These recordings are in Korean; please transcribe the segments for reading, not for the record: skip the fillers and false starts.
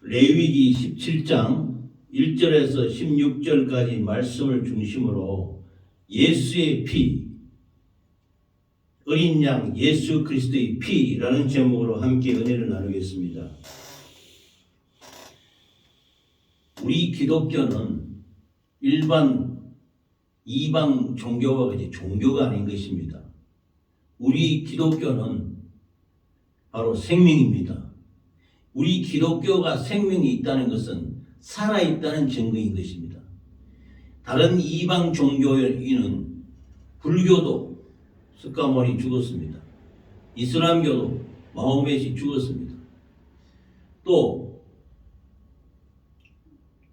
레위기 17장 1절에서 16절까지 말씀을 중심으로 예수의 피, 어린 양 예수 그리스도의 피라는 제목으로 함께 은혜를 나누겠습니다. 우리 기독교는 일반 이방 종교와 같이 종교가 아닌 것입니다. 우리 기독교는 바로 생명입니다. 우리 기독교가 생명이 있다는 것은 살아있다는 증거인 것입니다. 다른 이방 종교인은 불교도 스가모니 죽었습니다. 이슬람교도 마호멧이 죽었습니다. 또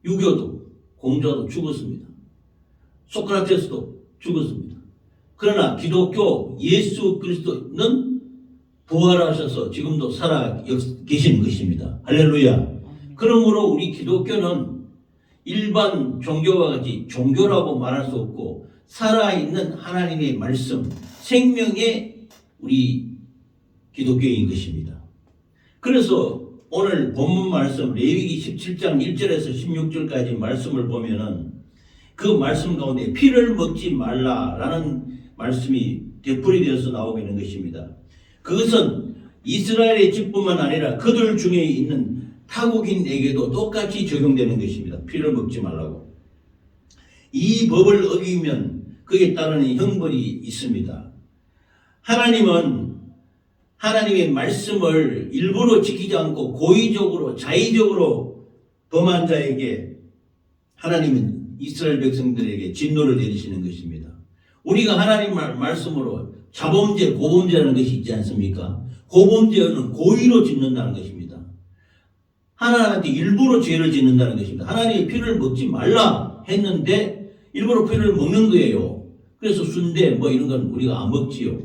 유교도 공자도 죽었습니다. 소크라테스도 죽었습니다. 그러나 기독교 예수 그리스도는 부활하셔서 지금도 살아 계시는 것입니다. 할렐루야. 그러므로 우리 기독교는 일반 종교와 같이 종교라고 말할 수 없고 살아있는 하나님의 말씀, 생명의 우리 기독교인 것입니다. 그래서 오늘 본문 말씀 레위기 17장 1절에서 16절까지 말씀을 보면은 그 말씀 가운데 피를 먹지 말라라는 말씀이 되풀이되어서 나오고 있는 것입니다. 그것은 이스라엘의 집뿐만 아니라 그들 중에 있는 타국인에게도 똑같이 적용되는 것입니다. 피를 먹지 말라고. 이 법을 어기면 그에 따르는 형벌이 있습니다. 하나님은 하나님의 말씀을 일부러 지키지 않고 고의적으로 자의적으로 범한 자에게 하나님은 이스라엘 백성들에게 진노를 내리시는 것입니다. 우리가 하나님 말씀으로 자범죄, 고범죄라는 것이 있지 않습니까? 고범죄는 고의로 짓는다는 것입니다. 하나님한테 일부러 죄를 짓는다는 것입니다. 하나님이 피를 먹지 말라 했는데 일부러 피를 먹는 거예요. 그래서 순대 뭐 이런 건 우리가 안 먹지요.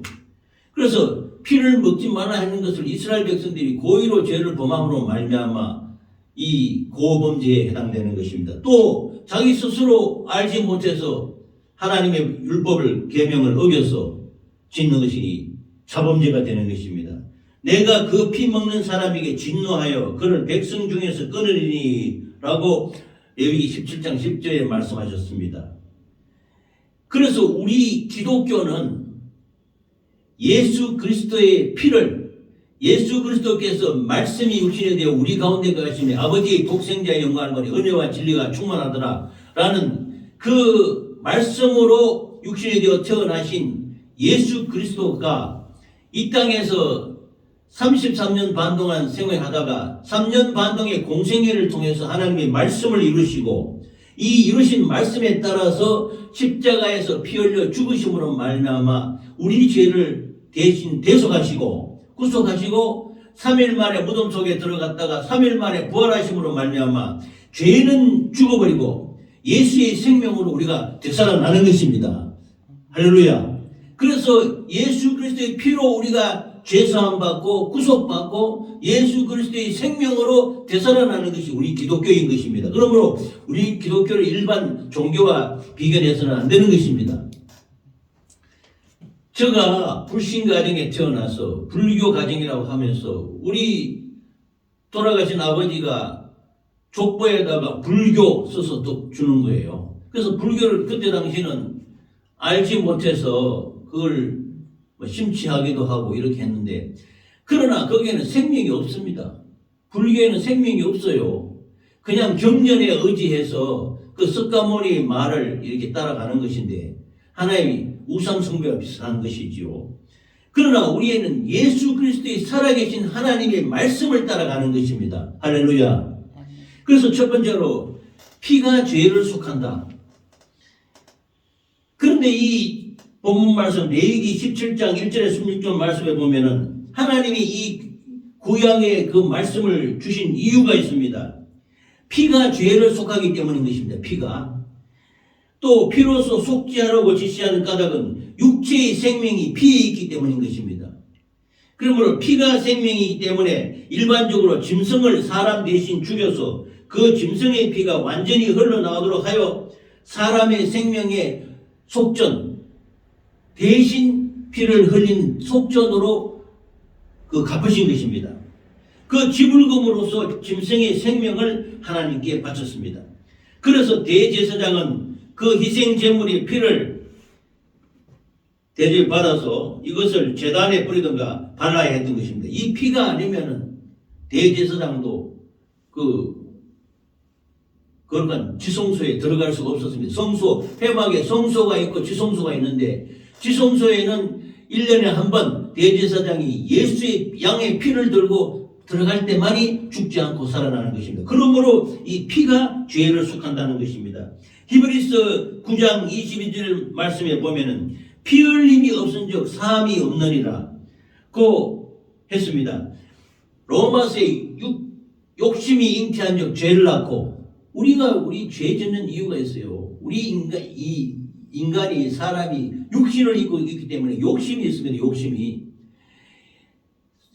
그래서 피를 먹지 말라 하는 것을 이스라엘 백성들이 고의로 죄를 범함으로 말미암아 이 고범죄에 해당되는 것입니다. 또 자기 스스로 알지 못해서 하나님의 율법을 계명을 어겨서 짓는 것이 자범죄가 되는 것입니다. 내가 그 피 먹는 사람에게 진노하여 그를 백성 중에서 끊으리니 라고 레위기 17장 10절에 말씀하셨습니다. 그래서 우리 기독교는 예수 그리스도의 피를 예수 그리스도께서 말씀이 육신이 되어 우리 가운데 거하시며 아버지의 독생자의 영광을 보니 은혜와 진리가 충만하더라 라는 그 말씀으로 육신이 되어 태어나신 예수 그리스도가 이 땅에서 33년 반 동안 생활하다가 3년 반 동의 공생애를 통해서 하나님의 말씀을 이루시고 이 이루신 말씀에 따라서 십자가에서 피 흘려 죽으심으로 말미암아 우리 죄를 대신 대속하시고 구속하시고 3일 만에 무덤 속에 들어갔다가 3일 만에 부활하심으로 말미암아 죄는 죽어버리고 예수의 생명으로 우리가 되살아나는 것입니다. 할렐루야. 그래서 예수 그리스도의 피로 우리가 죄사함 받고 구속받고 예수 그리스도의 생명으로 되살아나는 것이 우리 기독교인 것입니다. 그러므로 우리 기독교를 일반 종교와 비견해서는 안 되는 것입니다. 제가 불신 가정에 태어나서 불교 가정이라고 하면서 우리 돌아가신 아버지가 족보에다가 불교 써서 또 주는 거예요. 그래서 불교를 그때 당시는 알지 못해서 그걸 심취하기도 하고 이렇게 했는데 그러나 거기에는 생명이 없습니다. 불교에는 생명이 없어요. 그냥 경전에 의지해서 그 석가모니의 말을 이렇게 따라가는 것인데 하나의 우상 숭배와 비슷한 것이지요. 그러나 우리에는 예수 그리스도의 살아계신 하나님의 말씀을 따라가는 것입니다. 할렐루야. 그래서 첫 번째로 피가 죄를 속한다. 그런데 이 본문 말씀 레위기 17장 1절에 16절 말씀에 보면은 하나님이 이 구약의 그 말씀을 주신 이유가 있습니다. 피가 죄를 속하기 때문인 것입니다. 피가. 또 피로서 속죄하라고 지시하는 까닭은 육체의 생명이 피에 있기 때문인 것입니다. 그러므로 피가 생명이기 때문에 일반적으로 짐승을 사람 대신 죽여서 그 짐승의 피가 완전히 흘러나오도록 하여 사람의 생명의 속전 대신 피를 흘린 속전으로 그 갚으신 것입니다. 그 지불금으로서 짐승의 생명을 하나님께 바쳤습니다. 그래서 대제사장은 그 희생 제물의 피를 대접받아서 이것을 제단에 뿌리든가 발라야 했던 것입니다. 이 피가 아니면은 대제사장도 그러니까 지성소에 들어갈 수가 없었습니다. 성소, 회막에 성소가 있고 지성소가 있는데, 지성소에는 1년에 한 번 대제사장이 예수의 양의 피를 들고 들어갈 때만이 죽지 않고 살아나는 것입니다. 그러므로 이 피가 죄를 속한다는 것입니다. 히브리서 9장 22절 말씀에 보면은 피 흘림이 없은즉 사함이 없느니라 고 했습니다. 로마서에 욕심이 잉태한즉 죄를 낳고, 우리 죄 짓는 이유가 있어요. 인간이 사람이 육신을 입고 있기 때문에 욕심이 있습니다. 욕심이.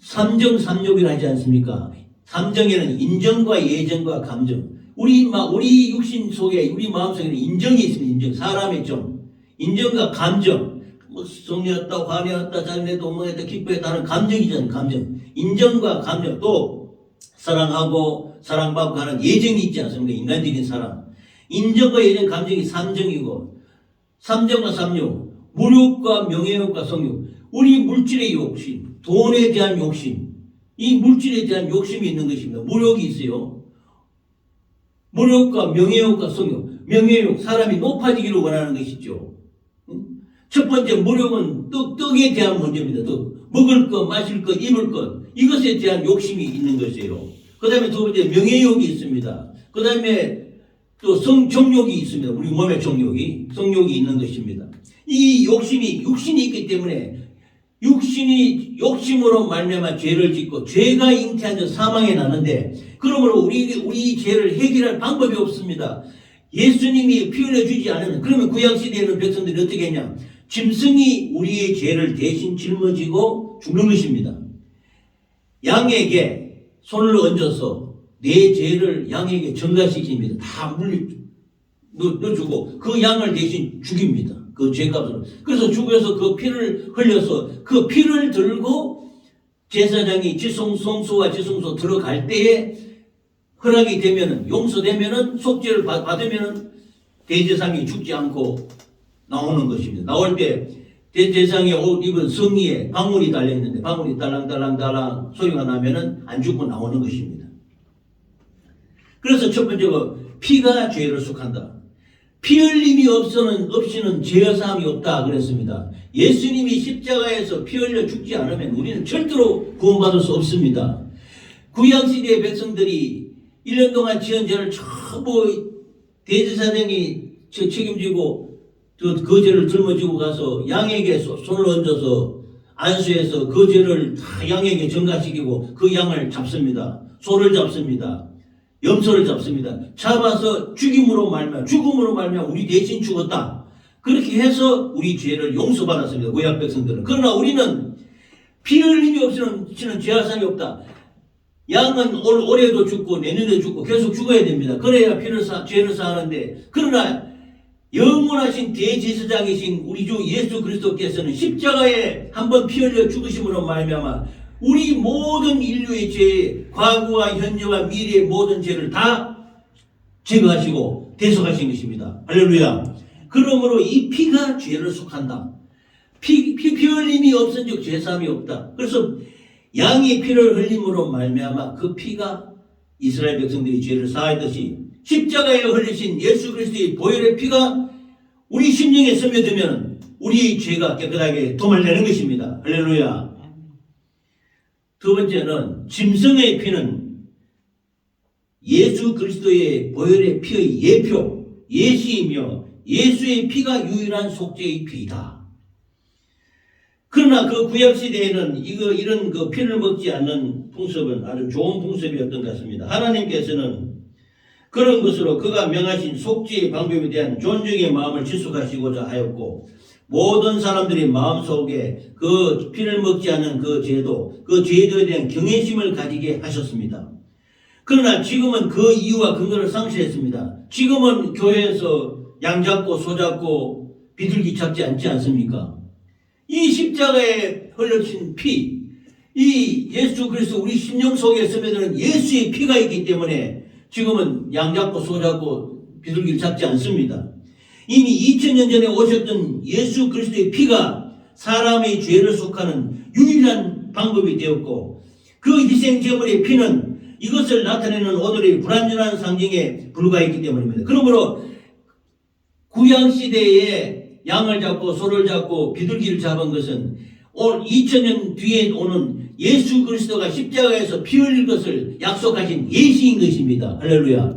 삼정삼욕이라 하지 않습니까? 삼정에는 인정과 예정과 감정. 우리 육신 속에, 우리 마음 속에는 인정이 있습니다. 인정. 사람의 정. 인정과 감정. 뭐 성내었다, 화내었다, 잘내었다, 엉망했다, 기뻐했다 하는 감정이잖아요. 감정. 인정과 감정. 또 사랑하고 사랑받고 하는 예정이 있지 않습니까? 인간적인 사랑. 인정과 예정, 감정이 삼정이고, 삼정과 삼욕, 물욕과 명예욕과 성욕. 우리 물질의 욕심, 돈에 대한 욕심, 이 물질에 대한 욕심이 있는 것입니다. 물욕이 있어요. 물욕과 명예욕과 성욕. 명예욕, 사람이 높아지기를 원하는 것이죠. 첫 번째 물욕은 떡에 대한 문제입니다. 떡. 먹을 것, 마실 것, 입을 것, 이것에 대한 욕심이 있는 것이에요. 그 다음에 두 번째 명예욕이 있습니다. 그 다음에 또 정욕이 있습니다. 우리 몸의 정욕이, 성욕이 있는 것입니다. 이 욕심이, 육신이 있기 때문에 육신이 욕심으로 말미암아 죄를 짓고, 죄가 잉태한 즉 사망에 나는데, 그러므로 우리 죄를 해결할 방법이 없습니다. 예수님이 피 흘려주지 않으면, 그러면 구약시대에는 백성들이 어떻게 했냐? 짐승이 우리의 죄를 대신 짊어지고 죽는 것입니다. 양에게 손을 얹어서 내 죄를 양에게 전가시킵니다. 다 넣어주고 그 양을 대신 죽입니다. 그 죄값으로. 그래서 죽여서 그 피를 흘려서 그 피를 들고 제사장이 성소와 지성소 들어갈 때에 허락이 되면은, 용서되면은, 속죄를 받으면은 대제사장이 죽지 않고 나오는 것입니다. 나올 때 대제사장의 옷 입은 성의에 방울이 달려있는데 방울이 달랑달랑달랑 소리가 나면은 안 죽고 나오는 것입니다. 그래서 첫 번째가 피가 죄를 속한다. 피 흘림이 없이는 죄사함이 없다 그랬습니다. 예수님이 십자가에서 피 흘려 죽지 않으면 우리는 절대로 구원받을 수 없습니다. 구약시대의 백성들이 1년 동안 지은 죄를 전부 대제사장이 책임지고 그 죄를 짊어지고 가서 양에게 손을 얹어서 안수해서 그 죄를 다 양에게 전가시키고 그 양을 잡습니다. 소를 잡습니다. 염소를 잡습니다. 잡아서 죽음으로 말미암아 우리 대신 죽었다. 그렇게 해서 우리 죄를 용서받았습니다. 구약 백성들은. 그러나 우리는 피 흘림이 없이는 죄사함이 없다. 양은 올해도 죽고 내년에도 죽고 계속 죽어야 됩니다. 그래야 죄를 사하는데, 그러나 영원하신 대제사장이신 우리 주 예수 그리스도께서는 십자가에 한번 피 흘려 죽으심으로 말미암아 우리 모든 인류의 죄, 과거와 현재와 미래의 모든 죄를 다 제거하시고 대속하신 것입니다. 할렐루야. 그러므로 이 피가 죄를 속한다. 피 흘림이 없은즉 죄사함이 없다. 그래서 양의 피를 흘림으로 말미암아 그 피가 이스라엘 백성들이 죄를 사하였듯이 십자가에 흘리신 예수 그리스도의 보혈의 피가 우리 심령에 스며들면 우리의 죄가 깨끗하게 도말되는 것입니다. 할렐루야. 두 번째는 짐승의 피는 예수 그리스도의 보혈의 피의 예표, 예시이며 예수의 피가 유일한 속죄의 피이다. 그러나 그 구약시대에는 이런 그 피를 먹지 않는 풍습은 아주 좋은 풍습이었던 것 같습니다. 하나님께서는 그런 것으로 그가 명하신 속죄의 방법에 대한 존중의 마음을 지속하시고자 하였고, 모든 사람들이 마음속에 그 피를 먹지 않는 그 제도에 대한 경외심을 가지게 하셨습니다. 그러나 지금은 그 이유와 근거를 상실했습니다. 지금은 교회에서 양 잡고 소 잡고 비둘기 잡지 않지 않습니까? 이 십자가에 흘러진 피, 이 예수 그리스도 우리 심령 속에 스며드는 예수의 피가 있기 때문에 지금은 양 잡고 소 잡고 비둘기를 잡지 않습니다. 이미 2000년 전에 오셨던 예수 그리스도의 피가 사람의 죄를 속하는 유일한 방법이 되었고, 그 희생 제물의 피는 이것을 나타내는 오늘의 불완전한 상징에 불과했기 때문입니다. 그러므로 구약시대에 양을 잡고 소를 잡고 비둘기를 잡은 것은 올 2000년 뒤에 오는 예수 그리스도가 십자가에서 피 흘릴 것을 약속하신 예시인 것입니다. 할렐루야.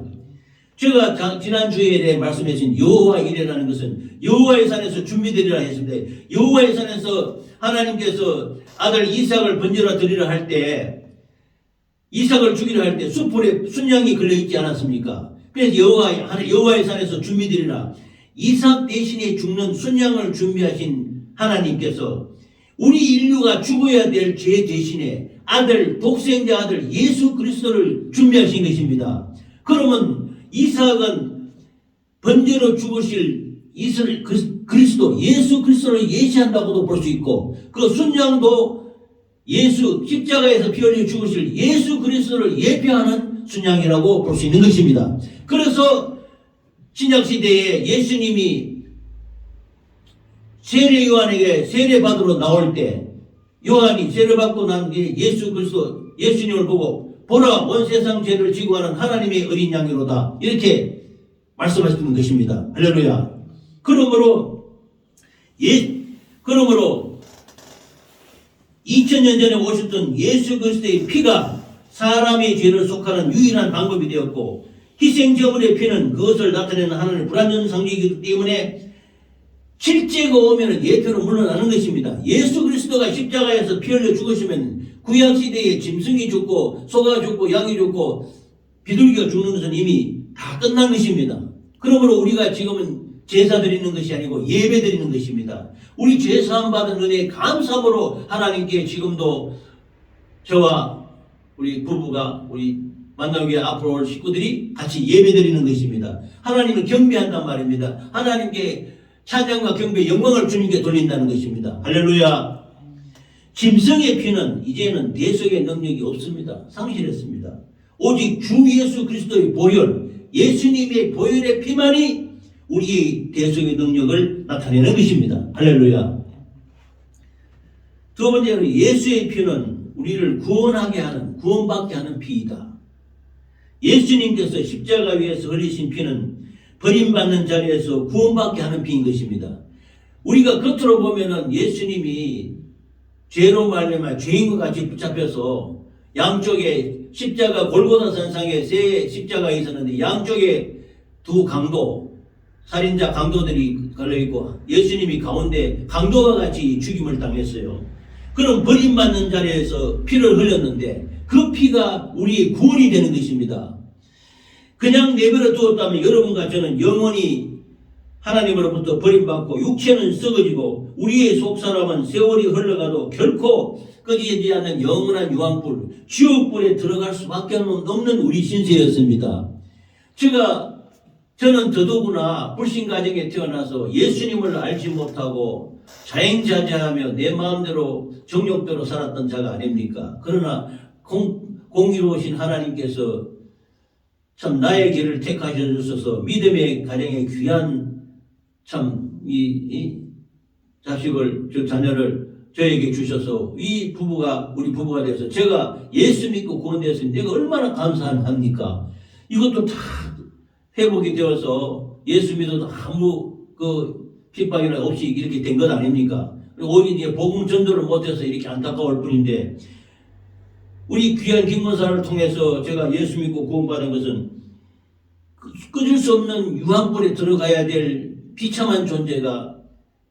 제가 지난주에 말씀하신 여호와 이레라는 것은 여호와의 산에서 준비되리라 했습니다. 여호와의 산에서 하나님께서 아들 이삭을 번제로 드리려 할 때, 이삭을 죽이려 할 때 숯불에 순양이 걸려있지 않았습니까? 그래서 여호와의 산에서 준비되리라, 이삭 대신에 죽는 순양을 준비하신 하나님께서 우리 인류가 죽어야 될 죄 대신에 아들, 독생자 아들 예수 그리스도를 준비하신 것입니다. 그러면 이삭은 번제로 죽으실 그리스도, 예수 그리스도를 예시한다고도 볼 수 있고, 그 순양도 예수, 십자가에서 피 흘려 죽으실 예수 그리스도를 예표하는 순양이라고 볼 수 있는 것입니다. 그래서 신약시대에 예수님이 세례 요한에게 세례받으러 나올 때, 요한이 세례받고 난 뒤에 예수 그리스도, 예수님을 보고 보라, 온 세상 죄를 지고 가는 하나님의 어린 양이로다, 이렇게 말씀하시는 것입니다. 할렐루야. 그러므로 2000년 전에 오셨던 예수 그리스도의 피가 사람의 죄를 속하는 유일한 방법이 되었고, 희생제물의 피는 그것을 나타내는 하나님의 불완전 상징이기 때문에 실제가 오면 예표로 물러나는 것입니다. 예수 그리스도가 십자가에서 피 흘려 죽으시면 구약시대에 짐승이 죽고 소가 죽고 양이 죽고 비둘기가 죽는 것은 이미 다 끝난 것입니다. 그러므로 우리가 지금은 제사 드리는 것이 아니고 예배 드리는 것입니다. 우리 죄사함 받은 은혜에 감사함으로 하나님께 지금도 저와 우리 부부가 우리 만나기 위해 앞으로 올 식구들이 같이 예배 드리는 것입니다. 하나님을 경배한단 말입니다. 하나님께 찬양과 경배, 영광을 주님께 돌린다는 것입니다. 할렐루야. 짐승의 피는 이제는 대속의 능력이 없습니다. 상실했습니다. 오직 주 예수 그리스도의 보혈, 예수님의 보혈의 피만이 우리의 대속의 능력을 나타내는 것입니다. 할렐루야. 두 번째로 예수의 피는 우리를 구원하게 하는, 구원받게 하는 피이다. 예수님께서 십자가 위에서 흘리신 피는 버림받는 자리에서 구원받게 하는 피인 것입니다. 우리가 겉으로 보면은 예수님이 죄로 말미암아 죄인과 같이 붙잡혀서 양쪽에 십자가 골고다 산상에 세 십자가가 있었는데 양쪽에 두 강도, 살인자 강도들이 걸려있고 예수님이 가운데 강도와 같이 죽임을 당했어요. 그럼 버림받는 자리에서 피를 흘렸는데 그 피가 우리의 구원이 되는 것입니다. 그냥 내버려 두었다면 여러분과 저는 영원히 하나님으로부터 버림받고 육체는 썩어지고 우리의 속사람은 세월이 흘러가도 결코 꺼지지 않는 영원한 유황불, 지옥불에 들어갈 수밖에 없는 우리 신세였습니다. 저는 더더구나 불신 가정에 태어나서 예수님을 알지 못하고 자행자재하며 내 마음대로 정욕대로 살았던 자가 아닙니까? 그러나 공의로우신 하나님께서 참 나의 길을 택하셔 주셔서 믿음의 가정에 귀한 참 이 자식을, 저 자녀를 저에게 주셔서 우리 부부가 돼서 제가 예수 믿고 구원되었으니 내가 얼마나 감사합니까? 이것도 다 회복이 되어서 예수 믿어도 아무 핍박이나 없이 이렇게 된 것 아닙니까? 오히려 복음 전도를 못해서 이렇게 안타까울 뿐인데, 우리 귀한 김문사를 통해서 제가 예수 믿고 구원받은 것은 끊을 수 없는 유황불에 들어가야 될 비참한 존재가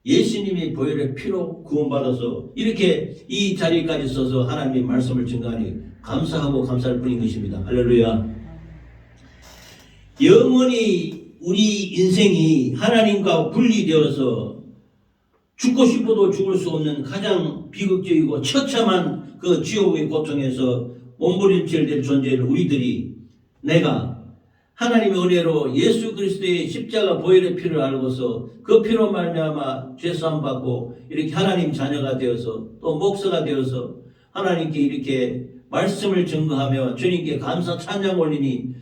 예수님의 보혈의 피로 구원받아서 이렇게 이 자리까지 서서 하나님의 말씀을 증거하니 감사하고 감사할 뿐인 것입니다. 할렐루야. 영원히 우리 인생이 하나님과 분리되어서 죽고 싶어도 죽을 수 없는 가장 비극적이고 처참한 그 지옥의 고통에서 몸부림칠 존재를 우리들이 내가 하나님의 은혜로 예수 그리스도의 십자가 보혈의 피를 알고서 그 피로 말미암아 죄사함 받고 이렇게 하나님 자녀가 되어서 또 목사가 되어서 하나님께 이렇게 말씀을 증거하며 주님께 감사 찬양 올리니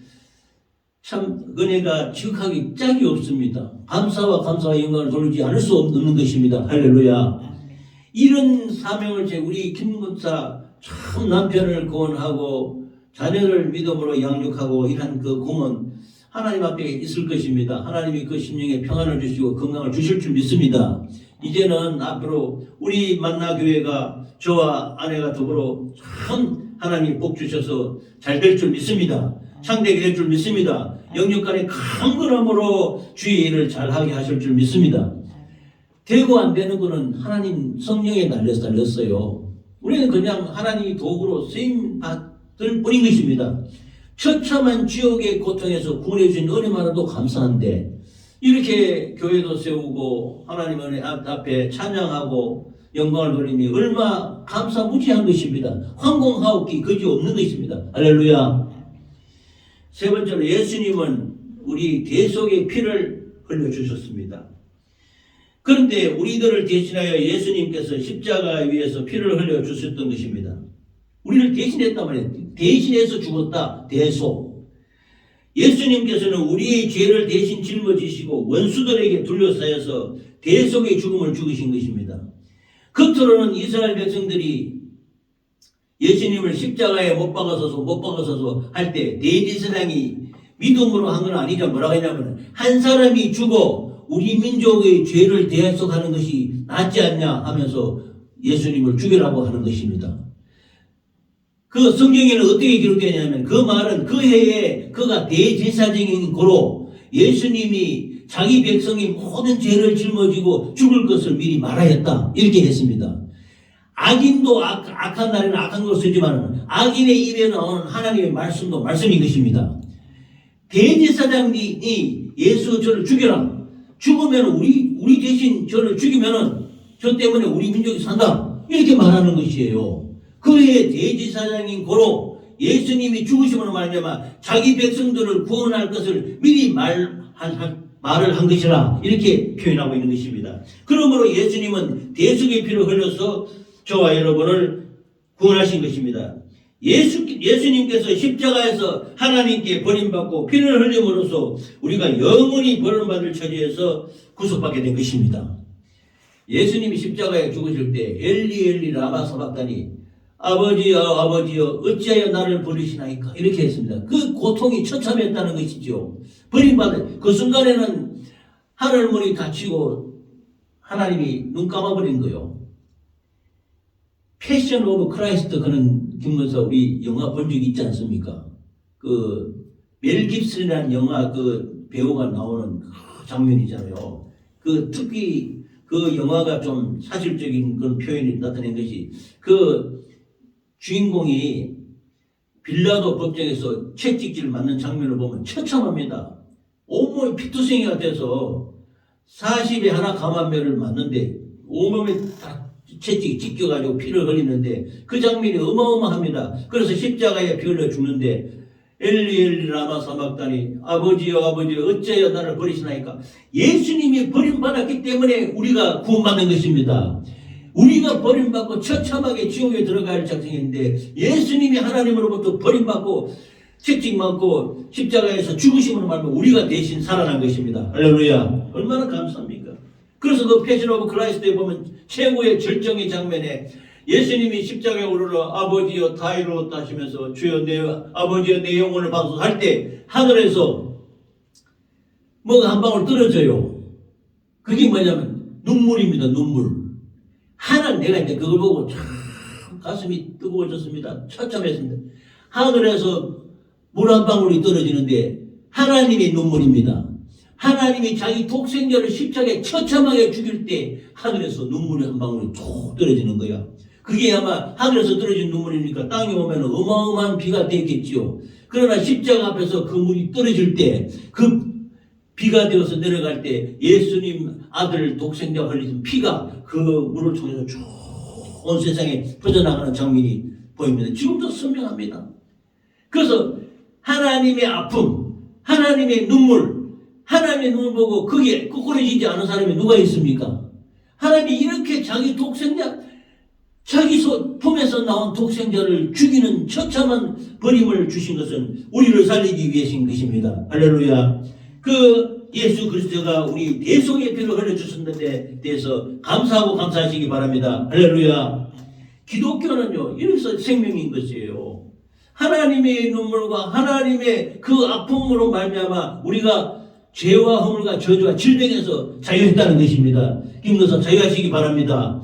참 은혜가 지극하기 짝이 없습니다. 감사와 영광을 돌리지 않을 수 없는 것입니다. 할렐루야. 이런 사명을 우리 김군사 참 남편을 구원하고 자녀를 믿음으로 양육하고 이런 그 공은 하나님 앞에 있을 것입니다. 하나님이 그 심령에 평안을 주시고 건강을 주실 줄 믿습니다. 이제는 앞으로 우리 만나교회가 저와 아내가 더불어 참 하나님 복 주셔서 잘 될 줄 믿습니다. 창대하게 될 줄 믿습니다. 영육간에 강건함으로 주의 일을 잘하게 하실 줄 믿습니다. 되고 안 되는 거는 하나님 성령에 달렸어요. 우리는 그냥 하나님이 도구로 쓰임 받을 뿐인 것입니다. 처참한 지옥의 고통에서 구원해 주신 은혜만으로도 감사한데 이렇게 교회도 세우고 하나님 은혜 앞에 찬양하고 영광을 돌리니 얼마 감사무지한 것입니다. 황공하옵기 그지 없는 것입니다. 할렐루야. 세 번째로 예수님은 우리 대속의 피를 흘려주셨습니다. 그런데 우리들을 대신하여 예수님께서 십자가 위에서 피를 흘려주셨던 것입니다. 우리를 대신했단 말이에요. 대신해서 죽었다. 대속. 예수님께서는 우리의 죄를 대신 짊어지시고 원수들에게 둘러싸여서 대속의 죽음을 죽으신 것입니다. 겉으로는 이스라엘 백성들이 예수님을 십자가에 못 박아서서 할 때 대제사장이 믿음으로 한 건 아니죠. 뭐라고 했냐면 한 사람이 죽어 우리 민족의 죄를 대속하는 것이 낫지 않냐 하면서 예수님을 죽이라고 하는 것입니다. 그 성경에는 어떻게 기록되냐면 그 말은 그 해에 그가 대제사장인 고로 예수님이 자기 백성이 모든 죄를 짊어지고 죽을 것을 미리 말하였다. 이렇게 했습니다. 악인도 악한 날에는 악한 걸 쓰지만 악인의 입에 나오는 하나님의 말씀도 말씀인 것입니다. 대제사장이 예수 저를 죽여라. 죽으면 우리 대신 저를 죽이면은 저 때문에 우리 민족이 산다. 이렇게 말하는 것이에요. 그의 대제사장인 고로 예수님이 죽으심으로 말하자면 자기 백성들을 구원할 것을 미리 말을 한 것이라 이렇게 표현하고 있는 것입니다. 그러므로 예수님은 대속의 피를 흘려서 저와 여러분을 구원하신 것입니다. 예수님께서 십자가에서 하나님께 버림받고 피를 흘림으로써 우리가 영원히 버림받을 처지에서 구속받게 된 것입니다. 예수님이 십자가에 죽으실 때 엘리 라마 사박다니 아버지여 어찌하여 나를 버리시나이까 이렇게 했습니다. 그 고통이 처참했다는 것이죠. 버림받은 그 순간에는 하늘문이 닫히고 하나님이 눈 감아버린 거예요. 패션 오브 크라이스트 그런 김건사 우리 영화 본 적이 있지 않습니까? 그 멜 깁슨이라는 영화 그 배우가 나오는 그 장면이잖아요. 그 특히 그 영화가 좀 사실적인 그런 표현이 나타낸 것이 그 주인공이 빌라도 법정에서 채찍질 맞는 장면을 보면 처참합니다. 온몸이 피투성이가 돼서 40에 하나 감한매를 맞는데 온몸에 다 채찍이 찢겨가지고 피를 흘리는데 그 장면이 어마어마합니다. 그래서 십자가에 피 흘려 죽는데 엘리 라마 사박다니 아버지여 어찌하여 나를 버리시나이까. 예수님이 버림받았기 때문에 우리가 구원받는 것입니다. 우리가 버림받고 처참하게 지옥에 들어갈 작정인데 예수님이 하나님으로부터 버림받고 채찍 맞고 십자가에서 죽으심으로 말하면 우리가 대신 살아난 것입니다. 할렐루야. 얼마나 감사합니까? 그래서 그 패션 오브 크라이스트에 보면 최고의 절정의 장면에 예수님이 십자가에 오르러 아버지여 다 이루었다 하시면서 주여 아버지여 내 영혼을 받소서 할 때 하늘에서 뭐가 한 방울 떨어져요. 그게 뭐냐면 눈물입니다. 눈물. 내가 이제 그걸 보고 참 가슴이 뜨거워졌습니다. 처참했습니다. 하늘에서 물 한 방울이 떨어지는데 하나님의 눈물입니다. 하나님이 자기 독생자를 십자가에 처참하게 죽일 때 하늘에서 눈물이 한 방울이 툭 떨어지는 거야. 그게 아마 하늘에서 떨어진 눈물이니까 땅에 오면 어마어마한 비가 되겠지요. 그러나 십자가 앞에서 그 물이 떨어질 때 그 비가 되어서 내려갈 때 예수님 아들 독생자가 흘리신 피가 그 물을 통해서 쭉 온 세상에 퍼져나가는 장면이 보입니다. 지금도 선명합니다. 그래서 하나님의 아픔, 하나님의 눈물 보고 그게 끄꾸러지지 않은 사람이 누가 있습니까? 하나님이 이렇게 자기 독생자 자기 품에서 나온 독생자를 죽이는 처참한 버림을 주신 것은 우리를 살리기 위해신 것입니다. 할렐루야. 그 예수 그리스도가 우리 대속의 피를 흘려주셨는데 대해서 감사하고 감사하시기 바랍니다. 할렐루야. 기독교는요, 이래서 생명인 것이에요. 하나님의 눈물과 하나님의 그 아픔으로 말미암아 우리가 죄와 허물과 저주와 질병에서 자유했다는 것입니다. 김도사 자유하시기 바랍니다.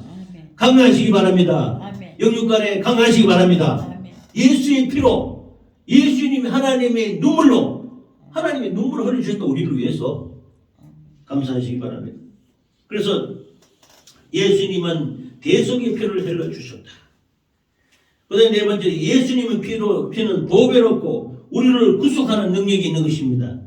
강건하시기 바랍니다. 영육간에 강건하시기 바랍니다. 예수의 피로, 예수님 하나님의 눈물로, 하나님의 눈물을 흘려주셨다 우리를 위해서 감사하시기 바랍니다. 그래서 예수님은 대속의 피를 흘려주셨다. 그 다음에 네 번째, 예수님의 피는 보배롭고 우리를 구속하는 능력이 있는 것입니다.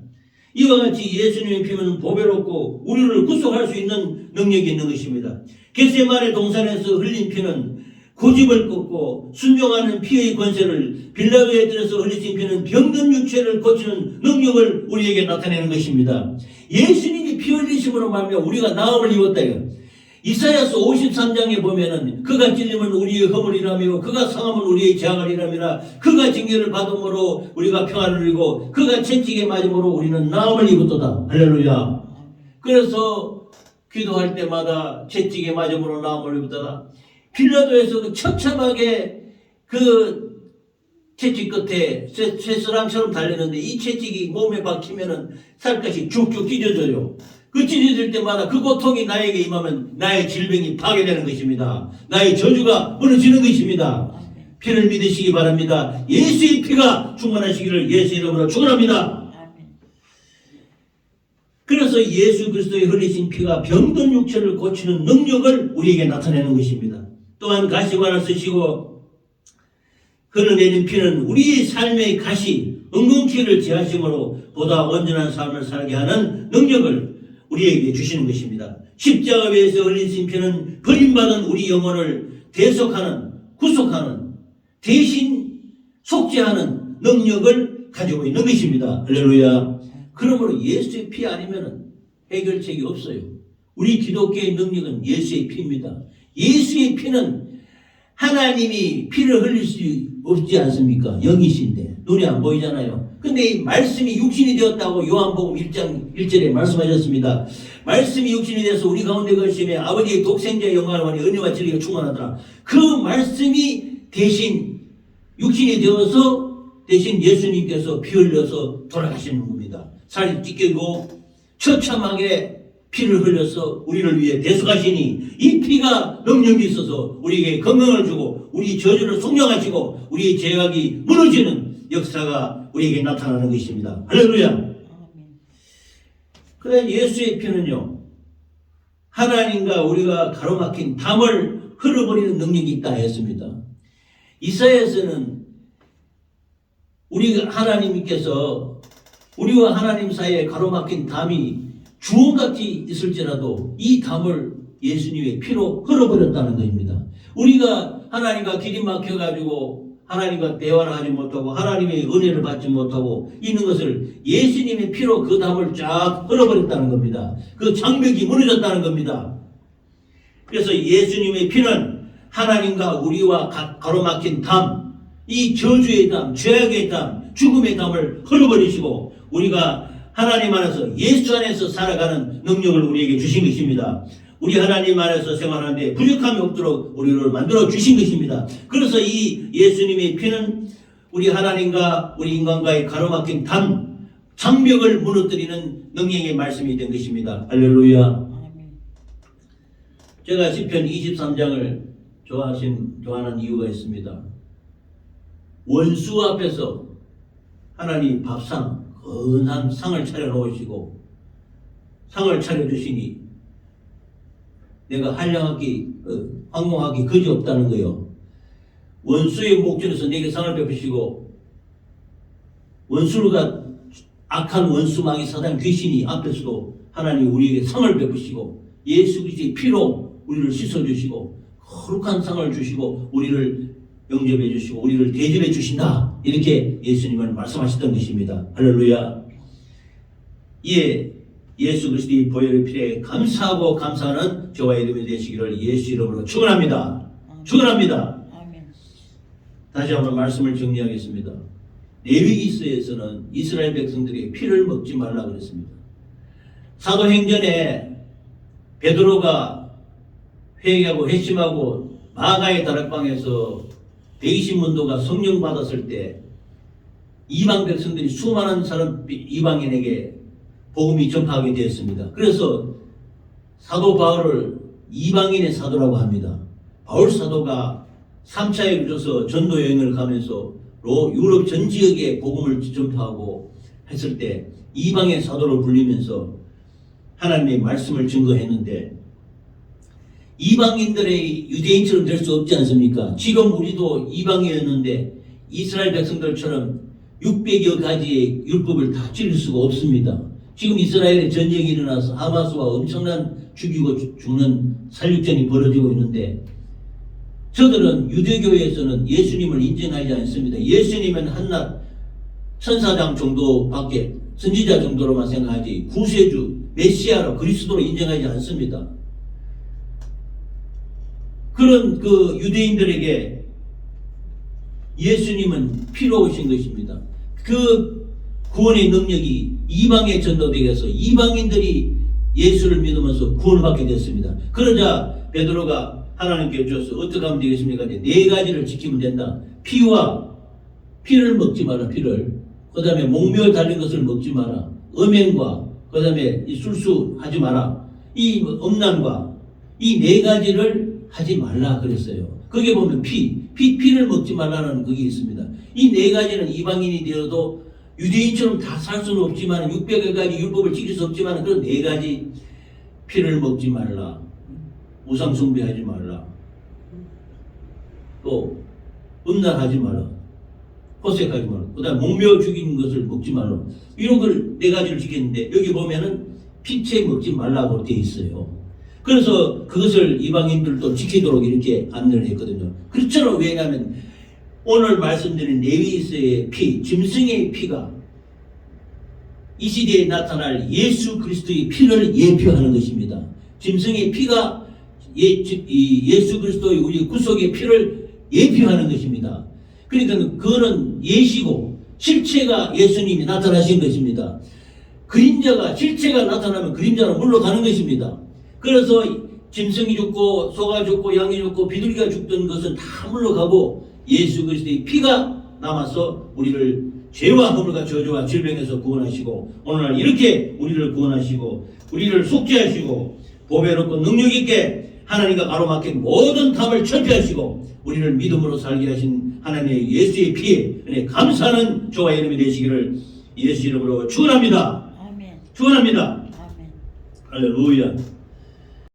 이와 같이 예수님의 피는 보배롭고 우리를 구속할 수 있는 능력이 있는 것입니다. 겟세마네 동산에서 흘린 피는 고집을 꺾고 순종하는 피의 권세를, 빌라도에 들어서 흘리신 피는 병든 육체를 고치는 능력을 우리에게 나타내는 것입니다. 예수님이 피 흘리심으로 말미암아 우리가 나음을 입었다. 이사야서 53장에 보면은 그가 찔림은 우리의 허물이라며 그가 상함은 우리의 죄악이라미라. 그가 징계를 받음으로 우리가 평안을 누리고 그가 채찍에 맞음으로 우리는 나음을 입었도다. 할렐루야. 그래서 기도할 때마다 채찍에 맞음으로 나음을 입었다가 빌라도에서 그 처참하게 그 채찍 끝에 쇠스랑처럼 달리는데 이 채찍이 몸에 박히면은 살갗이 쭉쭉 찢어져요. 그 찢어질 때마다 그 고통이 나에게 임하면 나의 질병이 파괴되는 것입니다. 나의 저주가 무너지는 것입니다. 피를 믿으시기 바랍니다. 예수의 피가 충만하시기를 예수 이름으로 축원합니다. 그래서 예수 그리스도의 흘리신 피가 병든 육체를 고치는 능력을 우리에게 나타내는 것입니다. 또한 가시관을 쓰시고 흘러내린 피는 우리의 삶의 가시, 은근키를 제하심으로 보다 온전한 삶을 살게 하는 능력을 우리에게 주시는 것입니다. 십자가 위에서 흘리신 피는 버림받은 우리 영혼을 대속하는, 구속하는, 대신 속죄하는 능력을 가지고 있는 것입니다. 할렐루야. 그러므로 예수의 피 아니면 해결책이 없어요. 우리 기독교의 능력은 예수의 피입니다. 예수의 피는 하나님이 피를 흘릴 수 없지 않습니까? 영이신데 눈이 안 보이잖아요. 근데 이 말씀이 육신이 되었다고 요한복음 1장 1절에 말씀하셨습니다. 말씀이 육신이 되어서 우리 가운데 거심에 아버지의 독생자의 영광을 은혜와 진리가 충만하더라. 그 말씀이 대신 육신이 되어서 대신 예수님께서 피 흘려서 돌아가시는 겁니다. 살이 찢기고 처참하게 피를 흘려서 우리를 위해 대속하시니 이 피가 능력이 있어서 우리에게 건강을 주고 우리 저주를 속량하시고 우리의 죄악이 무너지는 역사가 우리에게 나타나는 것입니다. 할렐루야. 그래 예수의 피는요 하나님과 우리가 가로막힌 담을 흘러버리는 능력이 있다 했습니다. 이사야에서는 우리가 하나님께서 우리와 하나님 사이에 가로막힌 담이 주홍같이 있을지라도 이 담을 예수님의 피로 흘러버렸다는 것입니다. 우리가 하나님과 길이 막혀가지고 하나님과 대화를 하지 못하고 하나님의 은혜를 받지 못하고 있는 것을 예수님의 피로 그 담을 쫙 흘러버렸다는 겁니다. 그 장벽이 무너졌다는 겁니다. 그래서 예수님의 피는 하나님과 우리와 가로막힌 담, 이 저주의 담, 죄악의 담, 죽음의 담을 흘러버리시고 우리가 하나님 안에서 예수 안에서 살아가는 능력을 우리에게 주신 것입니다. 우리 하나님 안에서 생활하는데 부족함이 없도록 우리를 만들어 주신 것입니다. 그래서 이 예수님의 피는 우리 하나님과 우리 인간과의 가로막힌 담, 장벽을 무너뜨리는 능력의 말씀이 된 것입니다. 할렐루야. 제가 시편 23장을 좋아하는 이유가 있습니다. 원수 앞에서 하나님 밥상, 건한 상을 차려놓으시고 상을 차려주시니 내가 한량하기 황공하기 그지 없다는 거요. 원수의 목전에서 내게 상을 베푸시고 원수가 악한 원수마귀 사단 귀신이 앞에서도 하나님 우리에게 상을 베푸시고 예수 그리스도의 피로 우리를 씻어주시고 거룩한 상을 주시고 우리를 영접해 주시고 우리를 대접해 주신다. 이렇게 예수님은 말씀하셨던 것입니다. 할렐루야. 이에 예수 그리스도의 보혈의 피에 감사하고 감사하는 저와 이름이 되시기를 예수 이름으로 축원합니다. 축원합니다. 아멘. 다시 한번 말씀을 정리하겠습니다. 레위기서에서는 이스라엘 백성들이 피를 먹지 말라 그랬습니다. 사도행전에 베드로가 회개하고 회심하고 마가의 다락방에서 120문도가 성령 받았을 때 이방 백성들이 수많은 사람 이방인에게 복음이 전파하게 되었습니다. 그래서 사도 바울을 이방인의 사도라고 합니다. 바울 사도가 3차에 걸쳐서 전도 여행을 가면서 유럽 전 지역에 복음을 전파하고 했을 때 이방의 사도로 불리면서 하나님의 말씀을 증거했는데, 이방인들의 유대인처럼 될 수 없지 않습니까? 지금 우리도 이방이었는데 이스라엘 백성들처럼 600여 가지의 율법을 다 지킬 수가 없습니다. 지금 이스라엘에 전쟁이 일어나서 하마스와 엄청난 죽이고 죽는 살육전이 벌어지고 있는데, 저들은 유대교에서는 예수님을 인정하지 않습니다. 예수님은 한낱 천사장 정도밖에, 선지자 정도로만 생각하지 구세주, 메시아로, 그리스도로 인정하지 않습니다. 그런 그 유대인들에게 예수님은 피로 오신 것입니다. 그 구원의 능력이 이방에 전도되게 해서 이방인들이 예수를 믿으면서 구원을 받게 됐습니다. 그러자 베드로가 하나님께 여쭈어서 어떻게 하면 되겠습니까? 네 가지를 지키면 된다. 피를 먹지 마라. 피를. 그 다음에 목묘에 달린 것을 먹지 마라. 음행과 그 다음에 술수하지 마라. 이 음란과 이 네 가지를 하지 말라 그랬어요. 거기에 보면 피를 먹지 말라는 그게 있습니다. 이 네 가지는 이방인이 되어도 유대인처럼 다 살 수는 없지만 600여 가지 율법을 지킬 수 없지만 그런 네 가지, 피를 먹지 말라, 우상 숭배하지 말라, 또 음란하지 마라, 호색하지 마라, 그 다음 목묘 죽이는 것을 먹지 말라, 이런 걸 네 가지를 지켰는데 여기 보면은 피채 먹지 말라고 되어 있어요. 그래서 그것을 이방인들도 지키도록 이렇게 안내를 했거든요. 그렇잖아요. 왜냐하면 오늘 말씀드린 레위기서의 피, 짐승의 피가 이 시대에 나타날 예수 그리스도의 피를 예표하는 것입니다. 짐승의 피가 예수 그리스도의 우리 구속의 피를 예표하는 것입니다. 그러니까 그거는 예시고 실체가 예수님이 나타나신 것입니다. 실체가 나타나면 그림자는 물러가는 것입니다. 그래서 짐승이 죽고 소가 죽고 양이 죽고 비둘기가 죽던 것은 다 물러가고 예수 그리스도의 피가 남아서 우리를 죄와 허물과 저주와 질병에서 구원하시고 오늘날 이렇게 우리를 구원하시고 우리를 속죄하시고 보배롭고 능력있게 하나님과 가로막힌 모든 담을 철폐하시고 우리를 믿음으로 살게 하신 하나님의 예수의 피에 은혜 감사하는 저와 여러분이 되시기를 예수 이름으로 축원합니다. 아멘. 축원합니다. 아멘. 할렐루야.